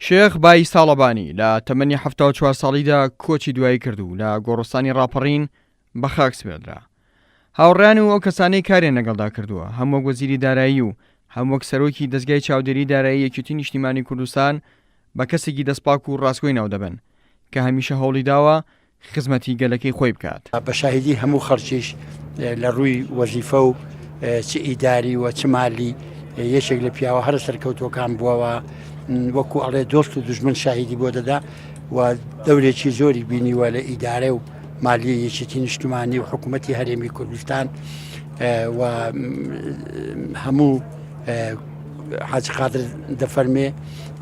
شێخ بای ساڵەبانی لە تەمەنی 74 ساڵیدا کۆچی دوایی کردو لە گۆڕستانی ڕاپەڕین بە خاک سپێدرا. هاوڕێیان و ئەو کەسانەی کارێن لەگەڵدا کردووە، هەم وەک وەزیری دارایی و هەم وەک سەرۆکی دەستگای چاودێری دارایی یەکێتی نیشتیمانی کوردستان بە کەسێکی دەستپاک و ڕاستگۆی ناو دەبن کە هەمیشە هەوڵی داوە خزمەتی گەلەکەی خۆی بکات. بە شاهدی هەموو خەڵکیش لە ڕووی وەزیفە و چ ئیداری و چ مالی یەکێک لە پیاوە هەر سەرکەوتوەکان بووەوە وەکو ئەڵێ دۆست و دوژمن شاهدی بۆ دەدا و دەورێکی زۆری بینیوە لە ئیدارە و مالیە یەکێتی نیشتیمانی و حکوومەتی هەرێمی کوردستان و هەموو حاج قادر دەفەرمێ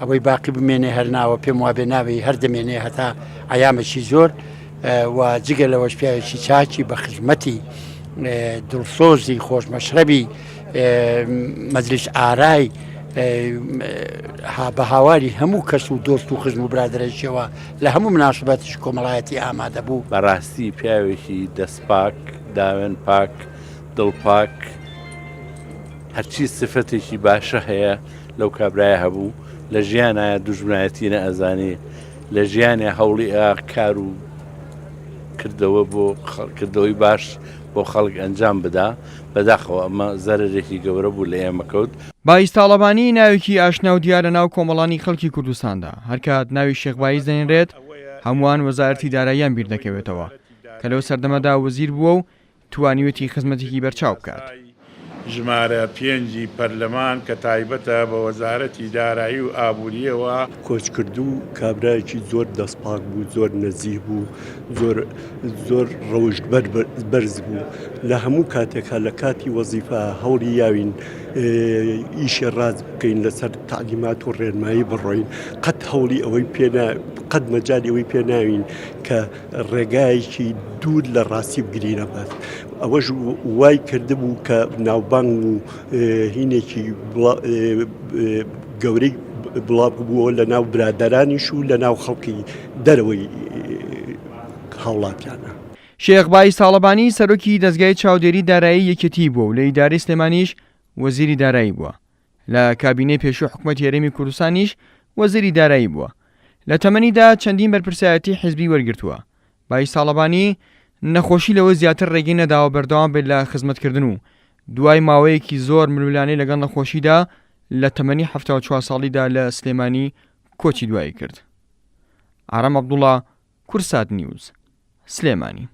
ئەوەی باقی بمێنێ هەرناوە پێم وابێ ناوی هەر دەمێنێ هەتا ئایامەکی زۆر و جگە لەوەش پیاوێکی چاکی بە خزمەتی دڵسۆزی خۆشمەشرەبی مەجلیس ئارای بە هاواری هەموو کەس و دۆست و خزم و برادرێکیەوە لە هەموو مناسبەتیش کۆمەڵایەتی ئامادە بوو. بەڕاستی پیاوێکی دەستپاک، داوێن پاک، دڵپاک، هەرچی سفتێکی باشە هەیە لەو کابرایە هەبوو، لە ژیانە دوژمنایەتی نەئەزانێ، لە ژیانە هەوڵی کار و کردەوە بۆ کردەوەی باش بۆ خەڵک ئەنجام بدا. بەداخەوە ئەمە زەرێکی گەورە بوو لە ئێمەکەوت. بای ساڵەبانی ناوێکی ئاشنا و دیارە ناو کۆمەڵانی خەڵکی کوردستاندا، هەرکات ناوی شێخ بای دەنێرێت هەمووان وەزارەتی داراییان بیر دەکەوێتەوە کە لەو سەردەمەدا وەزیر بووە و توانیوێتی خزمەتێکی بەرچاو بکات. ژمارە 5 پەرلەمان کە تایبەتە بە وەزارەتی دارایی و ئابوووریەوە کۆچکردو کابرایەکی زۆر دەستپاک بوو، زۆر نەزیه بوو، زۆر ڕەوشبەر بەرز بوو. لە هەموو کاتێکا لە کاتی وەزیفە هەوڵی یاوین ئیشی ڕاز بکەین لەسەر تعلیمات و ڕێنمایی بڕۆین، قەت هەوڵی ئەوەی قەت مەجای ئەوەی پێناوین کە ڕێگایەکی دوور لە ڕاستی بگرینە بەس. ئەوەش وای کردبوو کە ناوبانگ و هینێکی گەورەی بڵاو بووە لە ناو برادەرانیش و لە ناو خەڵکی دەرەوەی هاوڵاتیانە. شێخ بای ساڵەبانی سەرۆکی دەستگای چاودێری دارایی یەکێتی بووە و لە ئیدارەی سلێمانیش وەزیری دارایی بووە. لە کابینەی پێشووی حکوومەتی هەرێمی کوردستانیش وەزیری دارایی بووە. لە تەمەنیدا چەندین بەرپرسایەتی حیزبی وەرگرتووە. بای ساڵەبانی نەخۆشی لەوە زیاتر ڕێگەی نەداوە بەردەوام بێت لە خزمەتکردن و دوای ماوەیەکی زۆر ملولانەی لەگەڵ نەخۆشیدا لە تەمەنی 74 ساڵیدا لە سلێمانی کۆچی دوایی کرد. ئارام عەبدوڵڵا، کورسات نیوز، سلێمانی.